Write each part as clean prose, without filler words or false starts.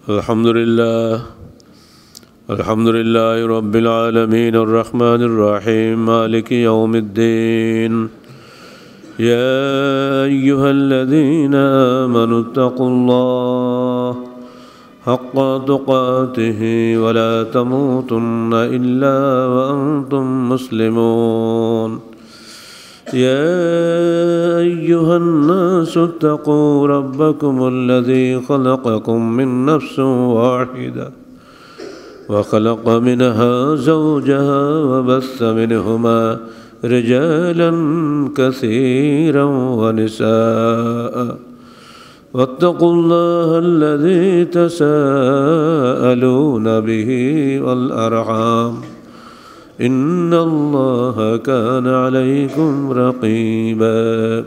الحمد لله رب العالمين الرحمن الرحيم مالك يوم الدين يا أيها الذين آمنوا اتقوا الله حق تقاته ولا تموتن إلا وأنتم مسلمون يا أيها الناس اتقوا ربكم الذي خلقكم من نفس واحدة وخلق منها زوجها وبث منهما رجالا كثيرا ونساء واتقوا الله الذي تساءلون به والأرحام إن الله كان عليكم رقيبا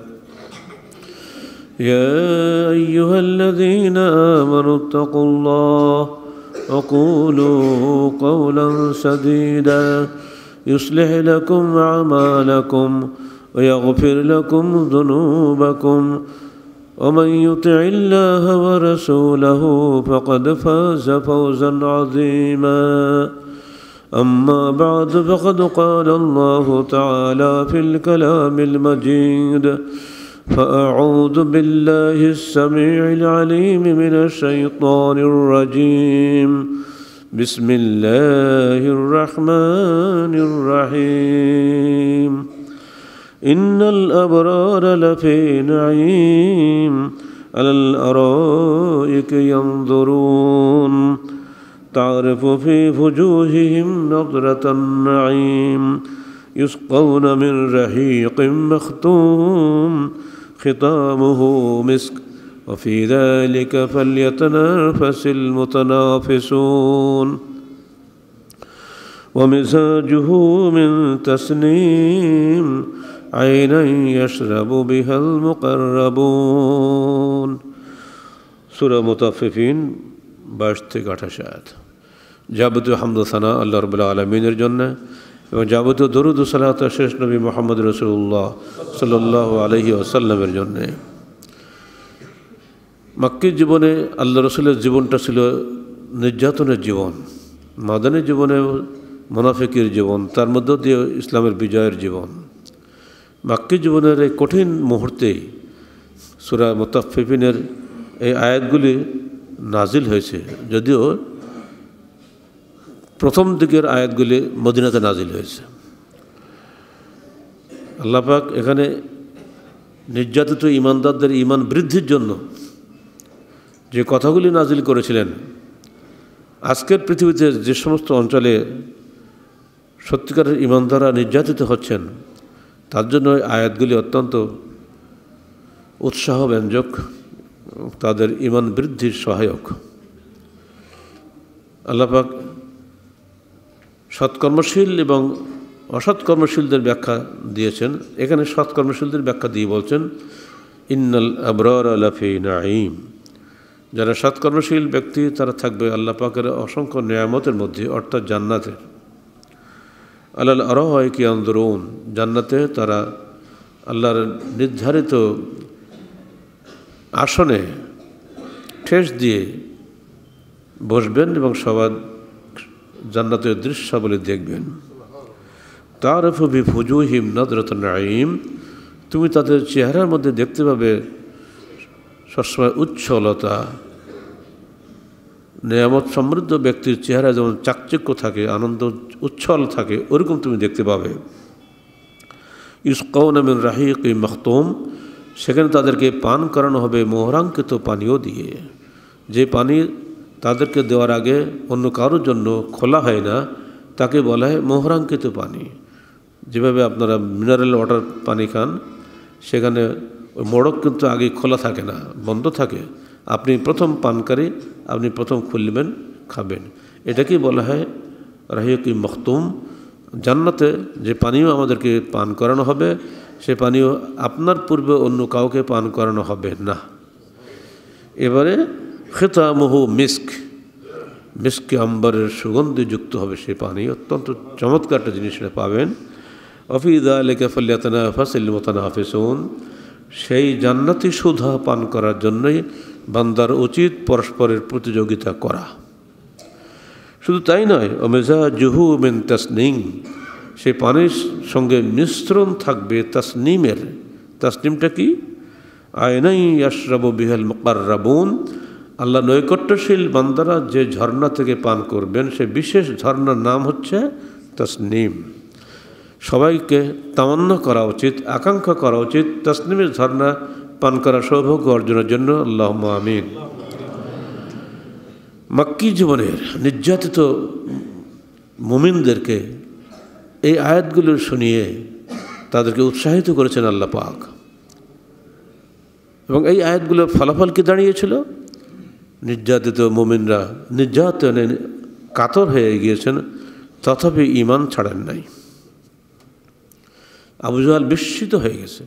يا أيها الذين آمنوا اتقوا الله وقولوا قولا سديدا يصلح لكم أعمالكم ويغفر لكم ذنوبكم ومن يطع الله ورسوله فقد فاز فوزا عظيما أما بعد فقد قال الله تعالى في الكلام المجيد فأعوذ بالله السميع العليم من الشيطان الرجيم بسم الله الرحمن الرحيم إن الأبرار لفي نعيم على الأرائك ينظرون تعرف في وجوههم نضرة النعيم يسقون من رحيق مختوم ختامه مسك وفي ذلك فليتنافس المتنافسون ومزاجه من تسنيم عينا يشرب بها المقربون سورة مطففين 22 থেকে 28 আয়াত। যাবতীয় হামদ ও সানা আল্লাহ রাব্বুল আলামিনের জন্য এবং যাবতীয় দরুদ ও সালাত শেষ নবী মুহাম্মদ রাসূলুল্লাহ সাল্লাল্লাহু আলাইহি ওয়াসাল্লামের জন্য। মক্কি জীবনে আল্লাহ রাসূলের জীবনটা ছিল নির্যাতনের জীবন, মাদানী জীবনে মুনাফিকের জীবন, তার মধ্য দিয়ে ইসলামের বিজয়ের জীবন। মক্কি জীবনের এই কঠিন মুহূর্তে সূরা মুতাফফিফিনের এই আয়াতগুলি নাজিল হয়েছে, যদিও প্রথম দিকের আয়াতগুলি মদিনাতে নাজিল হয়েছে। আল্লাহ পাক এখানে নির্যাতিত ঈমানদারদের ঈমান বৃদ্ধির জন্য যে কথাগুলি নাজিল করেছিলেন, আজকের পৃথিবীতে যে সমস্ত অঞ্চলে সত্যিকারের ঈমানদাররা নির্যাতিত হচ্ছেন তার জন্য আয়াতগুলি অত্যন্ত উৎসাহব্যঞ্জক, তাদের ঈমান বৃদ্ধির সহায়ক। আল্লাহ পাক সৎকর্মশীল এবং অসৎকর্মশীলদের ব্যাখ্যা দিয়েছেন। এখানে সৎকর্মশীলদের ব্যাখ্যা দিয়ে বলছেন ইন্নাল আবরারা লাফি নাঈম, যারা সৎকর্মশীল ব্যক্তি তারা থাকবে আল্লাহ পাকের অসংখ্য নিয়ামতের মধ্যে, অর্থাৎ জান্নাতে। আলাল আরাইকি ইয়ানজুরুন, জান্নাতে তারা আল্লাহর নির্ধারিত আসনে ঠেস দিয়ে বসবেন এবং সবার জান্নাতের দৃশ্যাবলী দেখবেন। তারফু বিফুজুহিম নাদরাতুন নাঈম, তুমি তাদের চেহারার মধ্যে দেখতে পাবে সবসময় উচ্ছলতা। নিয়ামত সমৃদ্ধ ব্যক্তির চেহারা যেমন চাকচিক্য থাকে, আনন্দ উচ্ছল থাকে, ওরকম তুমি দেখতে পাবে। ইউসকাউনা মিন রাহিকিম মখতুম, সেখানে তাদেরকে পান করানো হবে মোহরাঙ্কিত পানীয় দিয়ে। যে পানি তাদেরকে দেওয়ার আগে অন্য কারোর জন্য খোলা হয় না, তাকে বলা হয় মোহরাঙ্কিত পানি। যেভাবে আপনারা মিনারেল ওয়াটার পানি খান, সেখানে ওই মোড়ক কিন্তু আগে খোলা থাকে না, বন্ধ থাকে। আপনি প্রথম পানকারী, আপনি প্রথম খুলবেন, খাবেন। এটাকেই বলা হয় রাহিকিম মখতুম। জান্নাতে যে পানীয় আমাদেরকে পান করানো হবে, সে পানীয় আপনার পূর্বে অন্য কাউকে পান করানো হবে না। এবারে খিতামুহু মিস্ক, মিস্কে আম্বরের সুগন্ধি যুক্ত হবে সে পানি। অত্যন্ত চমৎকার একটা জিনিস পাবেন। অফি যালিকা ফালইয়াতানাফাসিল মুতানাফিসুন, সেই জান্নাতি সুধা পান করার জন্যই বান্দার উচিত পরস্পরের প্রতিযোগিতা করা। শুধু তাই নয়, ওমেজাজুহু মিন তাসনিম, সে পানির সঙ্গে মিশ্রণ থাকবে তাসনিমের। তাসনিমটা কি? আয়নাই ইয়াশরাবু বিহাল মুকাররাবুন, আল্লাহ নৈকট্যশীল বান্দারা যে ঝর্ণা থেকে পান করবেন সে বিশেষ ঝর্ণার নাম হচ্ছে তাসনিম। সবাইকে তামান্না করা উচিত, আকাঙ্ক্ষা করা উচিত তাসনিমের ঝর্ণা পান করা সৌভাগ্য অর্জনের জন্য। আল্লাহুম্মা আমিন। মক্কি জীবনের নির্যাতিত মুমিনদেরকে এই আয়াতগুলো শুনিয়ে তাদেরকে উৎসাহিত করেছেন আল্লাহ পাক। এবং এই আয়াতগুলোর ফলাফল কি দাঁড়িয়েছিল? নির্যাতিত মুমিনরা নির্যাতনে কাতর হয়ে গিয়েছেন, তথাপি ঈমান ছাড়েন নাই। আবু জাহল বিস্মিত হয়ে গেছে,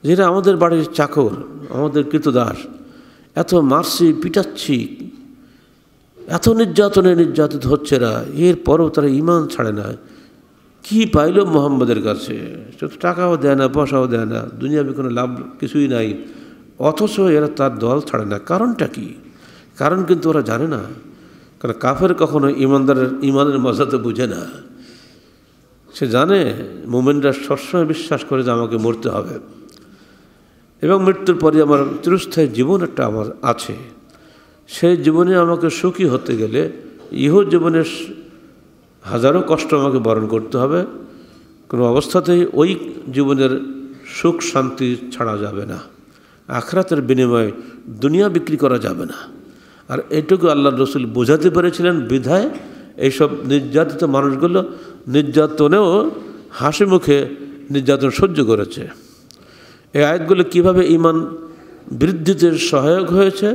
যেটা আমাদের বাড়ির চাকর, আমাদের কৃতদাস, এত মারছি পিটাচ্ছি, এত নির্যাতিত হচ্ছে না, এরপরও তারা ঈমান ছাড়ে না। কি পাইল মুহাম্মদের কাছে? শুধু টাকাও দেয় না, পয়সাও দেয় না, দুনিয়াবি কোনো লাভ কিছুই নাই, অথচ এরা তার দল ছাড়ে না। কারণটা কি? কারণ কিন্তু ওরা জানে না। কারণ কাফের কখনো ঈমানের মজা তো বুঝে না। সে জানে মুমিনরা সবসময় বিশ্বাস করে যে আমাকে মরতে হবে এবং মৃত্যুর পরে আমার চিরস্থায়ী জীবন একটা আমার আছে। সেই জীবনে আমাকে সুখী হতে গেলে ইহ জীবনের হাজারো কষ্ট আমাকে বরণ করতে হবে। কোনো অবস্থাতেই ওই জীবনের সুখ শান্তি ছাড়া যাবে না। আখিরাতের বিনিময়ে দুনিয়া বিক্রি করা যাবে না। আর এটুকু আল্লাহ রসুল বোঝাতে পেরেছিলেন, বিধায় এইসব নির্যাতিত মানুষগুলো নির্যাতনেও হাসি মুখে নির্যাতন সহ্য করেছে। এই আয়াতগুলো কীভাবে ঈমান বৃদ্ধিতে সহায়ক হয়েছে,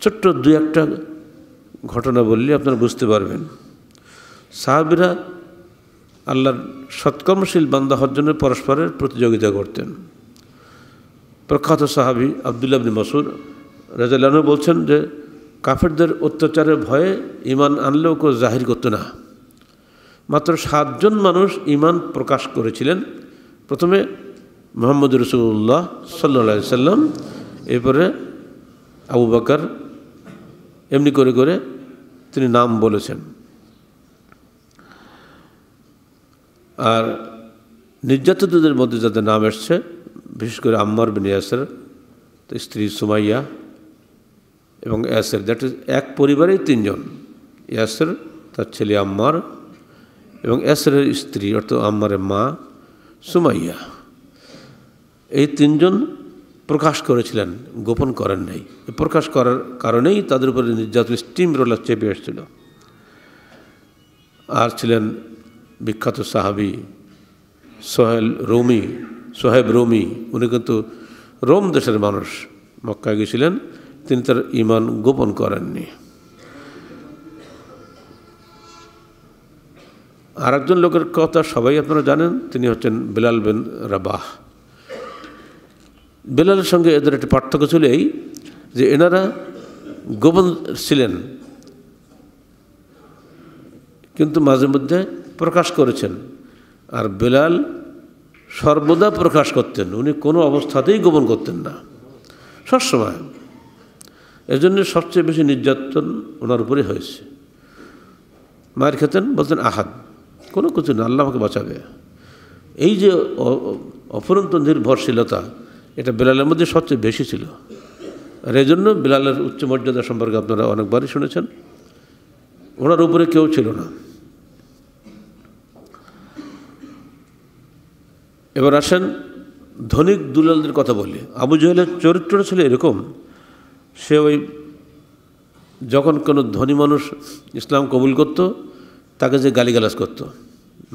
ছোট্ট দু একটা ঘটনা বললে আপনারা বুঝতে পারবেন। সাহাবীরা আল্লাহর সৎকর্মশীল বান্দা হওয়ার জন্য পরস্পরের প্রতিযোগিতা করতেন। প্রখ্যাত সাহাবী আব্দুল্লাহ ইবনে মাসউদ রাদিয়াল্লাহু আনহু বলছেন যে কাফেরদের অত্যাচারের ভয়ে ঈমান আনলেও কেউ জাহির করতো না। মাত্র 7 জন মানুষ ঈমান প্রকাশ করেছিলেন। প্রথমে মুহাম্মদ রাসূলুল্লাহ সাল্লাল্লাহু আলাইহি সাল্লাম, এরপরে আবু বকর, এমনি করে করে তিনি নাম বলেছেন। আর নির্যাতিতদের মধ্যে যাদের নাম এসছে, বিশেষ করে আম্মার বিন ইয়াসির, স্ত্রী সুমাইয়া এবং ইয়াসির, দ্যাট ইজ এক পরিবারেই 3 জন, ইয়াসির, তার ছেলে আম্মার এবং ইয়াসিরের স্ত্রী অর্থাৎ আম্মারের মা সুমাইয়া। এই 3 জন প্রকাশ করেছিলেন, গোপন করেন নাই। প্রকাশ করার কারণেই তাদের উপরে নির্যাতন স্টিম রোলার চেপে এসেছিল। আর ছিলেন বিখ্যাত সাহাবী সোহেব রুমি। উনি কিন্তু রোম দেশের মানুষ, মক্কায় গিয়েছিলেন, তিনি তার ঈমান গোপন করেননি। আর একজন লোকের কথা সবাই আপনারা জানেন, তিনি হচ্ছেন বিলাল বিন রাবাহ। বিলালের সঙ্গে এদের একটি পার্থক্য ছিল এই যে এনারা গোপন ছিলেন, কিন্তু মাঝে মধ্যে প্রকাশ করেছেন। আর বিলাল সর্বদা প্রকাশ করতেন, উনি কোনো অবস্থাতেই গোপন করতেন না, সবসময়। এজন্য সবচেয়ে বেশি নির্যাতন ওনার উপরে হয়েছে। মায়ের খেতেন, বলতেন আহাদ, কোনো কিছু না, আল্লাহ আমাকে বাঁচাবে। এই যে অফুরন্ত নির্ভরশীলতা, এটা বিলালের মধ্যে সবচেয়ে বেশি ছিল। আর এই জন্য বিলালের উচ্চ মর্যাদা সম্পর্কে আপনারা অনেকবারই শুনেছেন। ওনার উপরে কেউ ছিল না। এবার আসেন ধনিক দুলালদের কথা বলি। আবু জাহেলের চরিত্রটা ছিল এরকম, সে ওই যখন কোনো ধনী মানুষ ইসলাম কবুল করত, তাকে যে গালিগালাজ করত,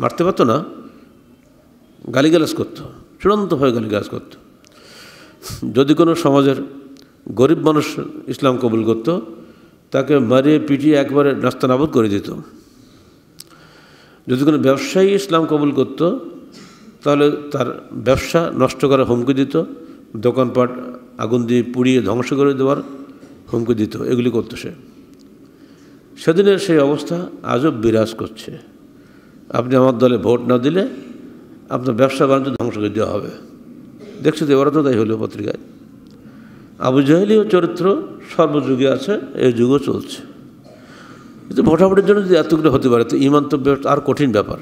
মারতে পারতো না, গালিগালাজ করত, চূড়ান্তভাবে গালিগালাজ করত। যদি কোনো সমাজের গরিব মানুষ ইসলাম কবুল করত, তাকে মারিয়ে পিটিয়ে একবারে নাস্তানাবুদ করে দিত। যদি কোনো ব্যবসায়ী ইসলাম কবুল করত, তাহলে তার ব্যবসা নষ্ট করার হুমকি দিত, দোকানপাট আগুন দিয়ে পুড়িয়ে ধ্বংস করে দেওয়ার হুমকি দিত। এগুলি করতো সে। সেদিনের সেই অবস্থা আজও বিরাজ করছে। আপনি আমার দলে ভোট না দিলে আপনার ব্যবসা বাণিজ্য ধ্বংস করে দেওয়া হবে। দেখছি তো, ওরা তো তাই হলো পত্রিকায়। আবু জাহেলীয় চরিত্র সর্বযুগে আছে, এই যুগও চলছে। কিন্তু ভোটাভুটির জন্য যদি এতগুলো হতে পারে তো ঈমান তো আর কঠিন ব্যাপার।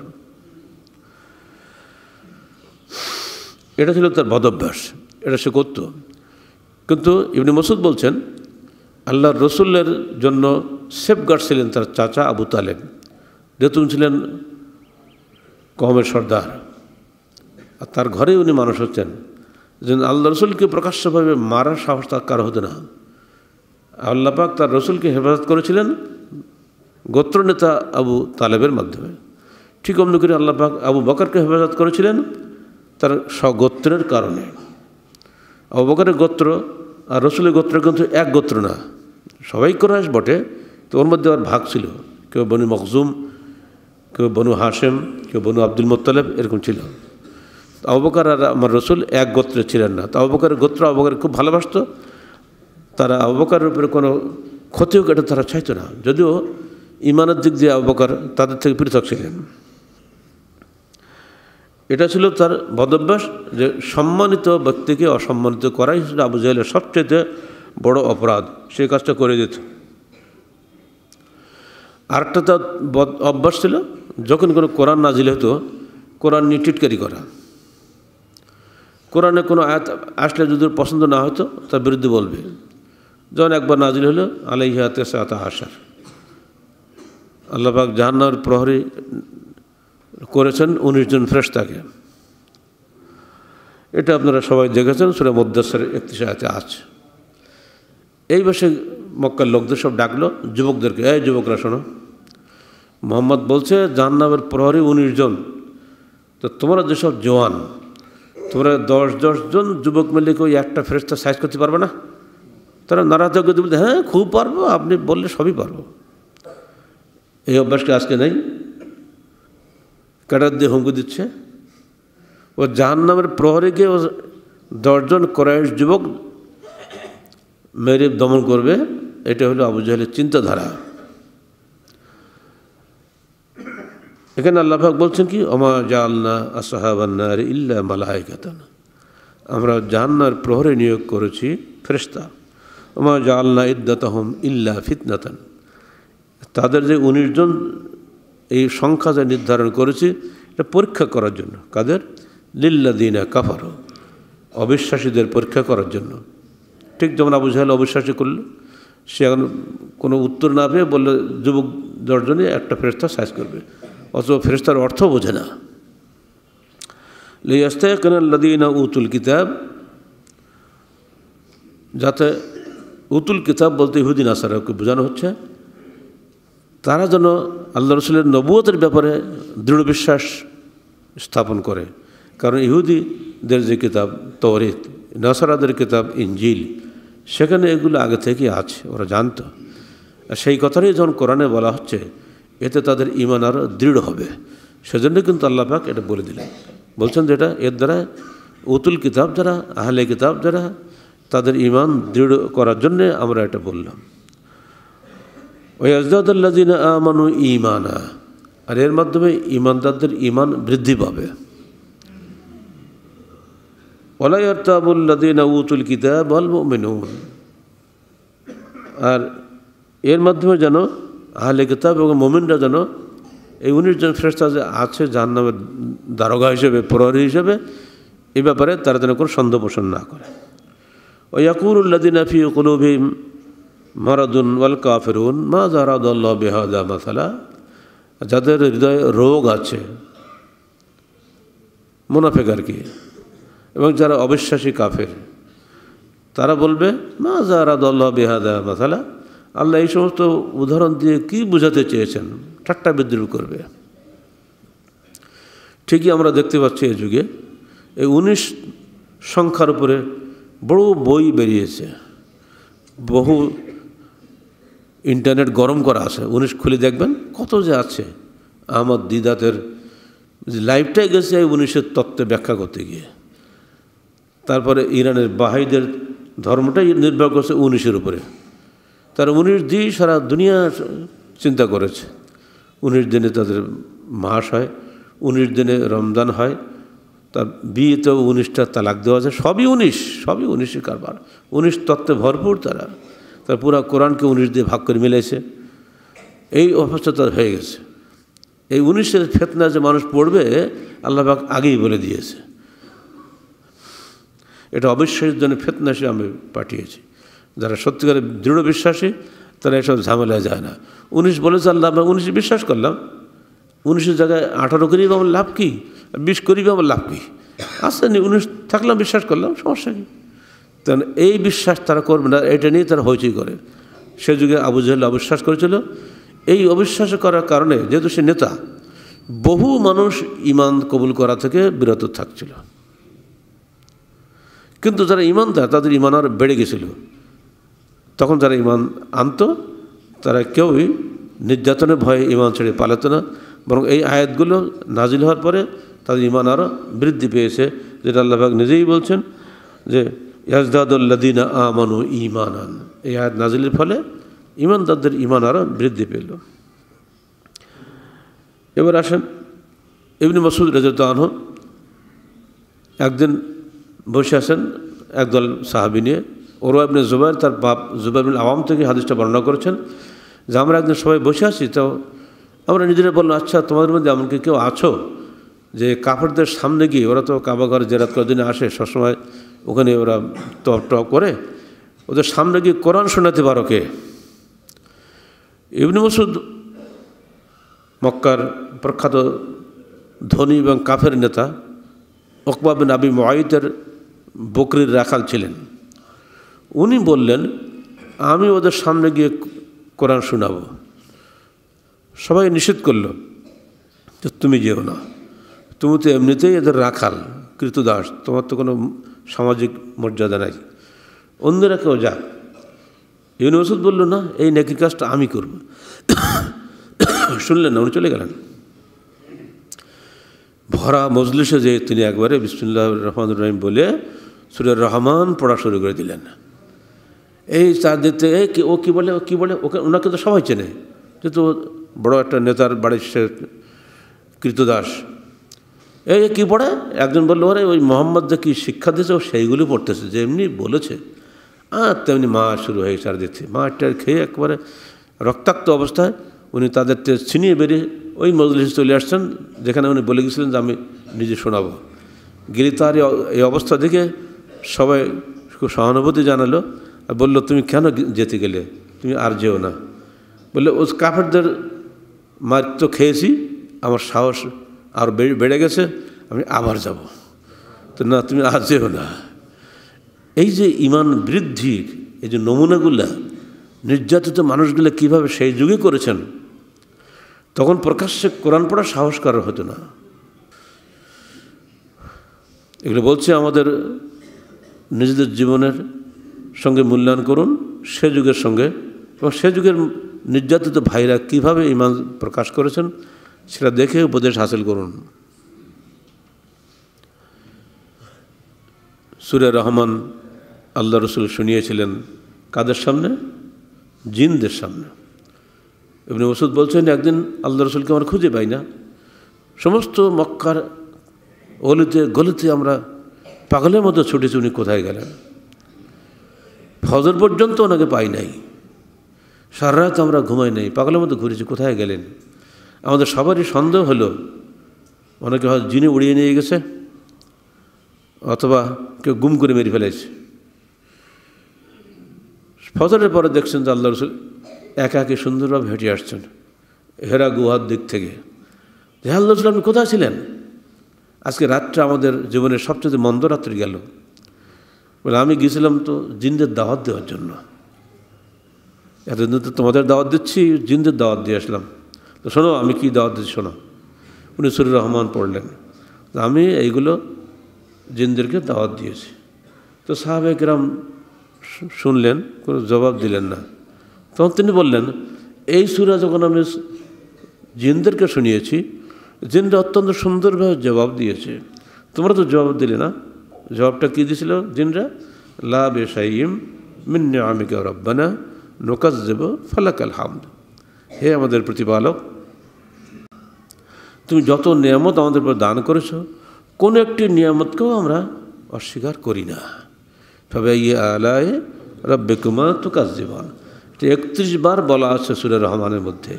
এটা ছিল তার বদভ্যাস, এটা সে করত। কিন্তু ইবনে মাসউদ বলছেন আল্লাহর রসুলের জন্য সেফগার্ড ছিলেন তার চাচা আবু তালেব, যেহেতু ছিলেন কওমের সর্দার, আর তার ঘরেই উনি মানুষ হচ্ছেন। যেন আল্লাহ রসুলকে প্রকাশ্যভাবে মারার সাহস তার কারো হতো না। আল্লাহ পাক তার রসুলকে হেফাজত করেছিলেন গোত্রনেতা আবু তালেবের মাধ্যমে। ঠিক অমনি করে আল্লাহ পাক আবু বকরকে হেফাজত করেছিলেন তার স্বগোত্রের কারণে। আবু বকরের গোত্র আর রসুলের গোত্র কিন্তু এক গোত্র না, সবাই কুরাইশ বটে, তো ওর মধ্যে আর ভাগ ছিল, কেউ বনু মখজুম, কেউ বনু হাশেম, কেউ বনু আব্দুল মুত্তালিব, এরকম ছিল। আবু বকর আর আমার রসুল এক গোত্রে ছিলেন না। তো আবু বকরের গোত্র আবু বকর খুব ভালোবাসত, তারা আবু বকরের উপরে কোনো ক্ষতি হোক এটা তারা চাইতো না, যদিও ইমানের দিক দিয়ে আবু বকর তাদের থেকে পৃথক ছিলেন। এটা ছিল তার বদভ্যাস, যে সম্মানিত ব্যক্তিকে অসম্মানিত করাই ছিল আবু জাহেলের সবচেয়ে বড় অপরাধ, সেই কাজটা করে দিত। আরেকটা তার অভ্যাস ছিল, যখন কোনো কোরআন নাজিল হতো কোরআন নিয়ে টিটকারি করা। কোরআনে কোনো আয়াত আসলে যদি পছন্দ না হতো তার বিরুদ্ধে বলবে। যখন একবার নাজিল হলো আলাইহা তিসআতা আশার, আল্লাহ পাক জাহান্নামের প্রহরী করেছেন 19 জন ফেরেশতাকে। এটা আপনারা সবাই দেখেছেন, সূরা মুদ্দাসসির 31 আয়াতে আছে। এই বসে মক্কার লোকদের সব ডাকলো, যুবকদেরকে, এই যুবকরা শোনো, মোহাম্মদ বলছে জাহান্নামের প্রহরী 19 জন, তো তোমরা যেসব জওয়ান, তোমরা 10 জন যুবক মিলে ওই একটা ফেরেশতা সাইজ করতে পারবে না? তারা নারাজ হয়ে বলতে, হ্যাঁ খুব পারবো, আপনি বললে সবই পারবো। এই অভ্যাসকে আজকে নেই, ক্যাডার দিয়ে হুমকি দিচ্ছে। ও জাহান্নামের প্রহরীকে ও 10 জন কুরাইশ যুবক মেরে দমন করবে, এটা হলো আবু জাহেলের চিন্তাধারা। এখানে আল্লাহ পাক বলছেন কি, ওমা জাআলনা আসহাবান নার ইল্লা মালাইকাতান, আমরা জাহান্নামের প্রহরী নিয়োগ করেছি ফেরেশতা। ওমা জাআলনা ইদ্দাতাহুম ইল্লা ফিতনাতান, তাদের যে 19 জন এই সংখ্যা যা নির্ধারণ করেছি এটা পরীক্ষা করার জন্য। কাদের? লিল্লাযিনা কাফারু, অবিশ্বাসীদের পরীক্ষা করার জন্য। ঠিক যেমন আবু জাহেল অবিশ্বাসী করল, সে এখন কোনো উত্তর না পেয়ে বললে যুবক 10 জনই একটা ফেরেশতা সাইজ করবে, অথচ ফেরেশতার অর্থ বোঝে না। লিয়াস্তায়কিনাল্লাযিনা উতুল কিতাব, যাতে উতুল কিতাব বলতে ইহুদি নাসারাকে বোঝানো হচ্ছে, তারা যেন আল্লাহ রসুলের নবুয়তের ব্যাপারে দৃঢ় বিশ্বাস স্থাপন করে। কারণ ইহুদিদের যে কিতাব তওরাত, নাসারাদের কিতাব ইনজিল, সেখানে এগুলো আগে থেকে আছে, ওরা জানত। আর সেই কথাটাই যখন কোরআনে বলা হচ্ছে, এতে তাদের ঈমান আরও দৃঢ় হবে। সেজন্য কিন্তু আল্লাহ পাক এটা বলে দিলেন, বলছেন যে এটা এর দ্বারা উতুল কিতাব যারা, আহলে কিতাব যারা, তাদের ঈমান দৃঢ় করার জন্যে আমরা এটা বললাম। ওয়াজদাদাল্লাযিনা আমানু ঈমানা, আর এর মাধ্যমে ঈমানদারদের ঈমান বৃদ্ধি পাবে। ওয়ালা ইয়ারতাবুল্লাযিনা উতুল কিতাব ওয়াল মুমিনুন, আর এর মাধ্যমে যেন আহলে কিতাব এবং মুমিনরা যেন এই 19 জন ফেরেশতা যে আছে জাহান্নামের দারোগা হিসেবে, প্রহরী হিসেবে, এই ব্যাপারে তারা যেন কোনো সন্দেহ পোষণ না করে। ওয়া ইয়াকুলুল্লাযিনা ফি কুলুবিহিম মারাদুন ওয়াল কাফিরুন মাযা আরাদাল্লাহু বিহাযা মাসালা, যাদের হৃদয়ে রোগ আছে, মুনাফিক আর কি, এবং যারা অবিশ্বাসী কাফের, তারা বলবে মাযা আরাদাল্লাহু বিহাযা মাসালা, আল্লাহ এই সমস্ত উদাহরণ দিয়ে কি বোঝাতে চেয়েছেন, ঠাট্টা বিদ্রুপ করবে। ঠিকই আমরা দেখতে পাচ্ছি এই যুগে এই 19 সংখ্যার উপরে বড় বই বেরিয়েছে, বহু ইন্টারনেট গরম করা আছে, 19 খুলে দেখবেন কত যে আছে। আহমদ দিদাতের লাইফটাই গেছে এই 19-এর তত্ত্বে ব্যাখ্যা করতে গিয়ে। তারপরে ইরানের বাহাইদের ধর্মটাই নির্ভর করছে 19-এর উপরে। তারা 19 দিয়েই সারা দুনিয়া চিন্তা করেছে। 19 দিনে তাদের মাস হয়, 19 দিনে রমজান হয়, তার বিয়েতেও 19টা তালাক দেওয়া আছে, সবই 19ই কারবার, 19 তত্ত্বে ভরপুর তারা। তার পুরা কোরআনকে 19 দিয়ে ভাগ করে মিলেছে। এই অবস্থা তার হয়ে গেছে। এই 19-এর ফিতনা যে মানুষ পড়বে আল্লাহ পাক আগেই বলে দিয়েছে। এটা অবিশ্বাসের জন্য ফিতনা সে আমি পাঠিয়েছি। যারা সত্যিকারের দৃঢ় বিশ্বাসী তারা এসব ঝামেলা যায় না। 19 বলেছে আল্লাহ, আমরা 19 বিশ্বাস করলাম, 19-এর জায়গায় 18 করি আমার লাভ কী, 20 করি আমার লাভ কী, আসেনি 19 থাকলাম, বিশ্বাস করলাম, সমস্যা কী? কারণ এই বিশ্বাস তারা করবে না, এটা নিয়ে তারা হইচই করে। সে যুগে আবু জাহেল অবিশ্বাস করেছিল। এই অবিশ্বাস করার কারণে যেহেতু সে নেতা, বহু মানুষ ঈমান কবুল করা থেকে বিরত থাকছিল। কিন্তু যারা ঈমানদার তাদের ঈমান আর বেড়ে গেছিল। তখন যারা ঈমান আনত তারা কেউই নির্যাতনের ভয়ে ঈমান ছেড়ে পালাতো না, বরং এই আয়াতগুলো নাজিল হওয়ার পরে তাদের ঈমান আরও বৃদ্ধি পেয়েছে, যেটা আল্লাহ পাক নিজেই বলছেন যে ইয়াজদাদুল্লাযীনা আমানু ঈমানান। এই আয়াত নাজিলের ফলে ঈমানদারদের ঈমান আরও বৃদ্ধি পেল। এবার আসেন ইবনে মাসউদ রাদিয়াল্লাহু আনহু একদিন বসে আছেন একদল সাহাবী নিয়ে। উরওয়া ইবনে জুবাইর তার বাপ জুবাইর বিন আওয়াম থেকে হাদিসটা বর্ণনা করেছেন যে আমরা একদিন সবাই বসে আছি, তো আমরা নিজেরা বললাম, আচ্ছা তোমাদের মধ্যে এমন কি কেউ আছো যে কাফেরদের সামনে গিয়ে, ওরা তো কাবা ঘরে জিয়ারত করার জন্য আসে সবসময়, ওখানে ওরা টপ টপ করে, ওদের সামনে গিয়ে কোরআন শোনাতে পারো কে? ইবনে মাসউদ মক্কার প্রখ্যাত ধনী এবং কাফের নেতা উকবা বিন আবি মুআইতের বকরির রাখাল ছিলেন। উনি বললেন, আমি ওদের সামনে গিয়ে কোরআন শোনাবো। সবাই নিষেধ করলো যে তুমি যেও না, তুমি তো এমনিতেই এদের রাখাল, কৃতদাস, তোমার তো কোনো সামাজিক মর্যাদা নাই, অন্যরা কেউ যাক। ইবনে মাসউদ বলল, না, এই নেকির কাজটা আমি করব। শুনলেন না, উনি চলে গেলেন। ভরা মজলিসে যে তিনি একবারে বিসমিল্লাহির রহমানির রহিম বলে সূরা রহমান পড়া শুরু করে দিলেন। এই চার দিতে ও কী বলে, ওকে, ওনাকে তো সবাই চেনে, যেহেতু বড় একটা নেতার বাড়ির সে কৃতদাস। এই কী পড়ে? একজন বললো, ওরে ওই মোহাম্মদ যে কী শিক্ষা দিয়েছে ও সেইগুলি পড়তেছে, যে এমনি বলেছে। তেমনি মা শুরু হয়ে চার দিচ্ছে, মাটার খেয়ে একবারে রক্তাক্ত অবস্থায় উনি তাদের ছিনিয়ে বেরিয়ে ওই মজলিসে চলে আসছেন যেখানে উনি বলে গেছিলেন যে আমি নিজে শোনাবো। গেলি তার এই অবস্থা দেখে সবাই খুব সহানুভূতি জানালো আর বললো, তুমি কেন যেতে গেলে, তুমি আর যেও না। বললে, ও কাফেরদের মার তো খেয়েছি, আমার সাহস আর বেড়ে গেছে, আমি আবার যাব। তো না, তুমি আর যেও না। এই যে ঈমান বৃদ্ধির এই যে নমুনাগুলা নির্যাতিত মানুষগুলো কীভাবে সেই যুগে করেছেন, তখন প্রকাশ্যে কোরআন পড়ার সাহস করার হতো না। এগুলো বলছে আমাদের নিজেদের জীবনের সঙ্গে মূল্যায়ন করুন সে যুগের সঙ্গে, এবং সে যুগের নির্যাতিত ভাইরা কীভাবে ঈমান প্রকাশ করেছেন সেটা দেখে উপদেশ হাসিল করুন। সূরা রহমান আল্লাহ রসুল শুনিয়েছিলেন কাদের সামনে? জিনদের সামনে। ইবনে মাসউদ বলছেন, একদিন আল্লাহ রসুলকে আমরা খুঁজে পাই না, সমস্ত মক্কার অলিতে গলিতে আমরা পাগলের মতো ছুটেছি, উনি কোথায় গেলেন। ফজর পর্যন্ত ওনাকে পাই নাই, সারা রাত আমরা ঘুমাই নাই, পাগলের মতো ঘুরেছি, কোথায় গেলেন। আমাদের সবারই সন্দেহ হলো অনেকে হয়তো জিনে উড়িয়ে নিয়ে গেছে, অথবা কেউ গুম করে মেরে ফেলেছে। ফজরের পরে দেখছেন যে আল্লাহ রসুল একা একে সুন্দরভাবে হেঁটে আসছেন হেরা গুহার দিক থেকে। যে আল্লাহ রসুল, আপনি কোথায় ছিলেন? আজকে রাতটা আমাদের জীবনের সবচেয়ে মন্দ রাত্রি গেল। বলে, আমি গিয়েছিলাম তো জিনদের দাওয়াত দেওয়ার জন্য, এতদিন তো তোমাদের দাওয়াত দিচ্ছি, জিনদের দাওয়াত দিয়ে আসলাম। তো শোনো, আমি কি দাওয়াত দিচ্ছি শোনো। উনি সূরা রহমান পড়লেন, আমি এইগুলো জিনদেরকে দাওয়াত দিয়েছি। তো সাহাবায়ে কেরাম শুনলেন, কোনো জবাব দিলেন না। তখন তিনি বললেন, এই সূরা যখন আমি জিনদেরকে শুনিয়েছি, জিনরা অত্যন্ত সুন্দরভাবে জবাব দিয়েছে, তোমরা তো জবাব দিলে না। জবাবটা কী দিয়েছিল জিনরা? লা বিশাইইম মিন নিআমিকা রাব্বানা নুকাজ্জিবু ফালাকাল হামদ। হে আমাদের প্রতিপালক, তুমি যত নিয়ামত আমাদের উপর দান করেছো কোনো একটি নিয়ামতকেও আমরা অস্বীকার করি না। ফাবিআইয়ি আলাই রাব্বিকুমা তুকাজ্জিবান, 31 বার বলা আছে সূরা রহমানের মধ্যে।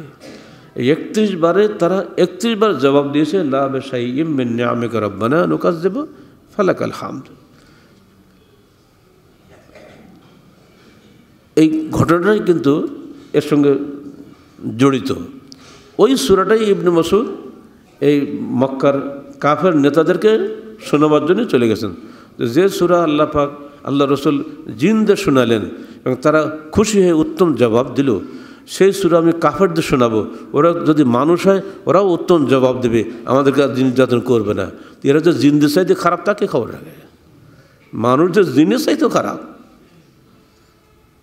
এই 31 বারে তারা 31 বার জবাব দিয়েছে লা বিশাইইম মিন নিআমিকা রাব্বানা নুকাজ্জিবু ফালাকাল হামদ। এই ঘটনাটাই কিন্তু এর সঙ্গে জড়িত। ওই সূরাটাই ইবনে মাসউদ এই মক্কার কাফের নেতাদেরকে শোনাবার জন্য চলে গেছেন। যে সূরা আল্লাহ পাক আল্লাহ রসুল জিনদের শোনালেন এবং তারা খুশি হয়ে উত্তম জবাব দিল, সেই সূরা আমি কাফেরদের শোনাবো, ওরা যদি মানুষ হয় ওরাও উত্তম জবাব দেবে, আমাদেরকে আর নির্যাতন করবে না। এরা যে জিনদের চাইতে খারাপ তাকে খবর রাখে, মানুষ যে জিনের চাইতেও খারাপ।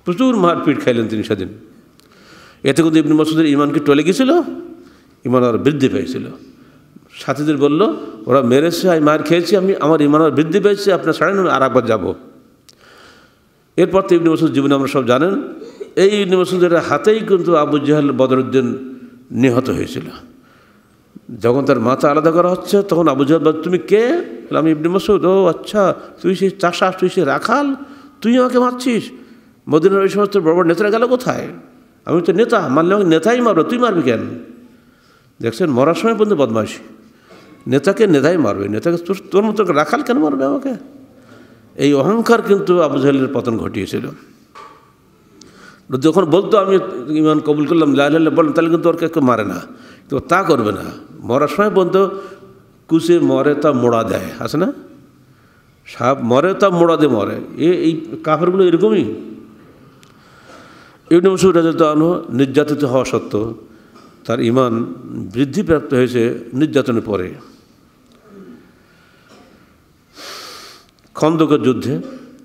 প্রচুর মারপিট খাইলেন তিনি সেদিন। এতে কিন্তু ইবনে মাসউদের ইমান কি টলে গেছিল? ইমান আর বৃদ্ধি পেয়েছিল। সাথীদের বলল ওরা মেরেছে, আমি মার খেয়েছি, আমি আমার ইমান আর বৃদ্ধি পেয়েছে, আপনার ছাড়েন আর একবার যাবো। এরপর তো ইবনে মাসউদ জীবনে আমরা সব জানেন, এই ইবনে মাসউদের হাতেই কিন্তু আবু জাহেল বদরুদ্দিন নিহত হয়েছিল। যখন তার মাথা আলাদা করা হচ্ছে তখন আবু জাহেল বল, তুমি কে? আমি ইবনে মাসউদ। ও আচ্ছা, তুই সেই চাষা, তুই সেই রাখাল, তুই আমাকে মারছিস? মদিনার ওই সমস্ত বড় বড় নেতারা গেল কোথায়? আমি তো নেতা, মারলে আমাকে নেতাই মারো, তুই মারবি কেন? দেখছেন মরার সময় পর্যন্ত বদমাইশি। নেতাকে নেতাই মারবে, নেতাকে তোর মতো রাখাল কেন মারবে আমাকে? এই অহংকার কিন্তু আবু জাহেলের পতন ঘটিয়েছিল। যখন বলতো আমি ইমান কবুল করলাম, লা ইলাহা ইল্লাল্লাহ বললাম, তাহলে কিন্তু ওর কেউ মারে না, তো তা করবে না। মরার সময় পর্যন্ত কুচে মরে তা মোড়া দেয়, আছে না? সাপ মরে তা মোড়া দিয়ে মরে। এই কাফেরগুলো এরকমই। ইবনে মাসউদ রাদিয়াল্লাহু আনহু নির্যাতিত হওয়া সত্ত্বেও তার ইমান বৃদ্ধিপ্রাপ্ত হয়েছে নির্যাতনের পরে। খন্দকের যুদ্ধে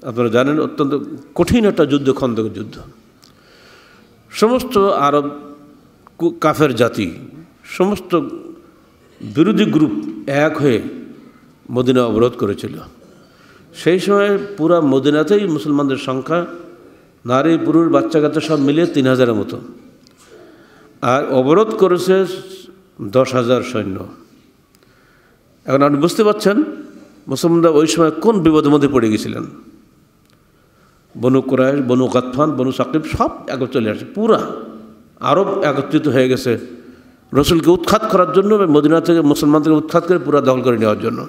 আপনারা জানেন, অত্যন্ত কঠিন একটা যুদ্ধ খন্দকের যুদ্ধ। সমস্ত আরব কাফের জাতি, সমস্ত বিরোধী গ্রুপ এক হয়ে মদিনা অবরোধ করেছিল। সেই সময় পুরা মদিনাতেই মুসলমানদের সংখ্যা, নারী পুরুষ বাচ্চা কাচ্চা সব মিলিয়ে 3000-এর মতো, আর অবরোধ করেছে 10,000 সৈন্য। এখন আপনি বুঝতে পারছেন মুসলমানরা ওই সময় কোন বিপদের মধ্যে পড়ে গেছিলেন। বনু কুরাইশ, বনু গাতফান, বনু সাকিব সব একত্র চলে আসছে, পুরা আরব একত্রিত হয়ে গেছে রসুলকে উৎখাত করার জন্য, মদিনা থেকে মুসলমান থেকে উৎখাত করে পুরা দখল করে নেওয়ার জন্য।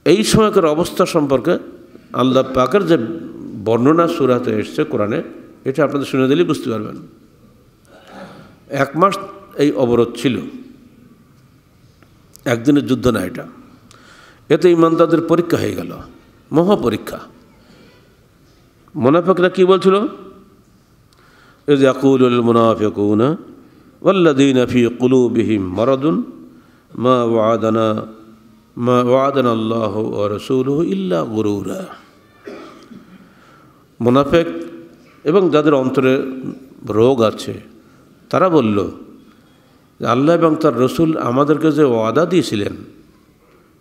এই সময়কার অবস্থা সম্পর্কে আল্লাহ পাকের যে বর্ণনা সূরাতে এসছে কোরআনে, এটা আপনাদের শুনে দিলেই বুঝতে পারবেন। 1 মাস এই অবরোধ ছিল, একদিনের যুদ্ধ না এটা। এতে ইমানদারদের পরীক্ষা হয়ে গেল, মহাপরীক্ষা। মুনাফিকরা কি বলছিল? ইয ইয়াকুলুল মুনাফিকুনা ওয়াল্লাযীনা ফী কুলুবিহিম মারাদুন মা ওয়া'আদানা আল্লাহু ওয়া রাসূলুহু ইল্লা গুরুরা। মুনাফিক এবং যাদের অন্তরে রোগ আছে তারা বলল, আল্লাহ এবং তার রসুল আমাদেরকে যে ওয়াদা দিয়েছিলেন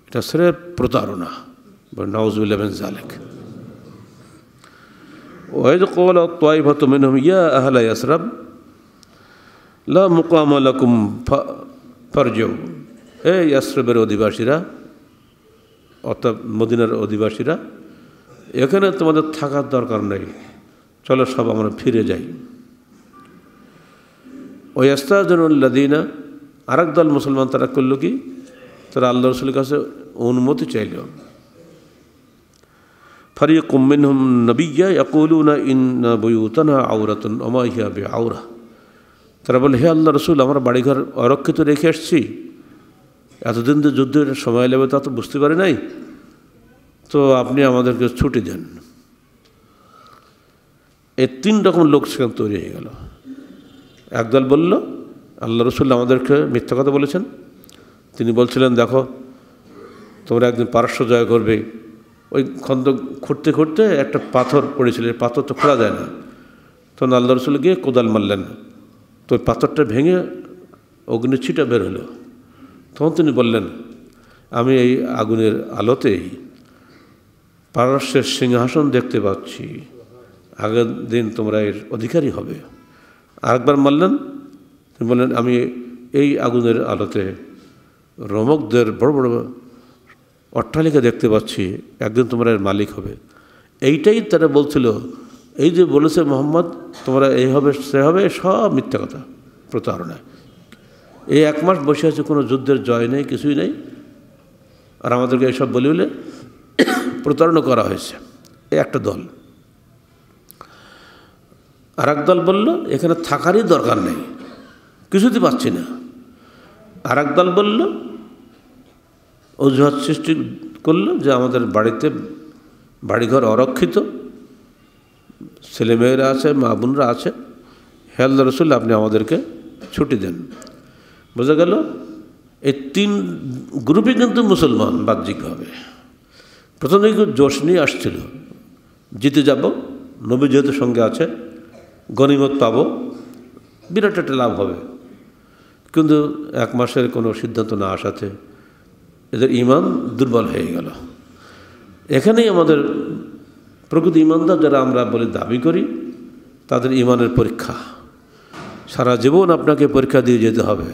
এটা স্রেফ প্রতারণা। নাউযুবিল্লাহি মিন যালিক। ওয়াইদ ক্বালা তায়ফাতুম মিনহুম ইয়া আহলা ইয়াসরাব লা মুকামা লাকুম ফারজিউ। হে ইয়াসরাবের অধিবাসীরা, অর্থাৎ মদিনার অধিবাসীরা, এখানে তোমাদের থাকার দরকার নেই, চলো সব আমরা ফিরে যাই। ওই ইস্তাযিনুল্লাযীনা, আরেক দল মুসলমান তারা করল কি, তারা আল্লাহ রসুলের কাছে অনুমতি চাইল। ফারিকুম মিনহুম নাবিয়্যা ইয়াকুলুনা ইন্না বুয়ুতানা আওরাতুন ওয়া মা হিয়া বিআওরা। তারা বলে, হে আল্লাহ রসুল, আমরা বাড়িঘর অরক্ষিত রেখে আসছি, এতদিন তো যুদ্ধের সময় লাগবে তা তো বুঝতে পারি নাই, তো আপনি আমাদেরকে ছুটি দেন। এই 3 রকম লোক সেখানে তৈরি হয়ে গেল। একদল বলল, আল্লাহ রসুল আমাদেরকে মিথ্যা কথা বলেছেন, তিনি বলছিলেন দেখো তোমরা একদিন পারস্য জয় করবে। ওই খন্দক খুঁড়তে খুঁড়তে একটা পাথর পড়েছিল, পাথর তো খোঁড়া যায় না, তখন আল্লাহ রসুল গিয়ে কোদাল মারলেন, তো ওই পাথরটা ভেঙে অগ্নি ছিটা বের হলো। তখন তিনি বললেন, আমি এই আগুনের আলোতেই পারস্যের সিংহাসন দেখতে পাচ্ছি, আগের দিন তোমরা এর অধিকারী হবে। আরেকবার মারলেন, তিনি বললেন, আমি এই আগুনের আলোতে রোমকদের বড় বড় অট্টালিকা দেখতে পাচ্ছি, একদিন তোমরা এর মালিক হবে। এইটাই তারা বলছিল, এই যে বলেছে মোহাম্মদ তোমরা এই হবে সে হবে, সব মিথ্যা কথা, প্রতারণা। এই 1 মাস বসে আছে, কোনো যুদ্ধের জয় নেই, কিছুই নেই, আর আমাদেরকে এইসব বলে বলে প্রতারণা করা হয়েছে। এই একটা দল। আর এক দল বলল এখানে থাকারই দরকার নেই, কিছুতে পাচ্ছি না। আর এক দল বলল, অজুহাত সৃষ্টি করলো যে আমাদের বাড়িতে বাড়িঘর অরক্ষিত, ছেলেমেয়েরা আছে, মা বোনরা আছে, হে আল্লাহ রসুল আপনি আমাদেরকে ছুটি দেন। বোঝা গেল এই 3 গ্রুপই কিন্তু মুসলমান বাহ্যিকভাবে। প্রথম দিকে জোশ নিয়ে আসছিল, জিতে যাব, নবী যেহেতু সঙ্গে আছে, গনিমত পাবো, বিরাট একটা লাভ হবে। কিন্তু 1 মাসের কোনো সিদ্ধান্ত না আসাতে এদের ঈমান দুর্বল হয়ে গেল। এখানেই আমাদের প্রকৃত ঈমানদার যারা আমরা বলে দাবি করি, তাদের ঈমানের পরীক্ষা, সারা জীবন আপনাকে পরীক্ষা দিয়ে যেতে হবে।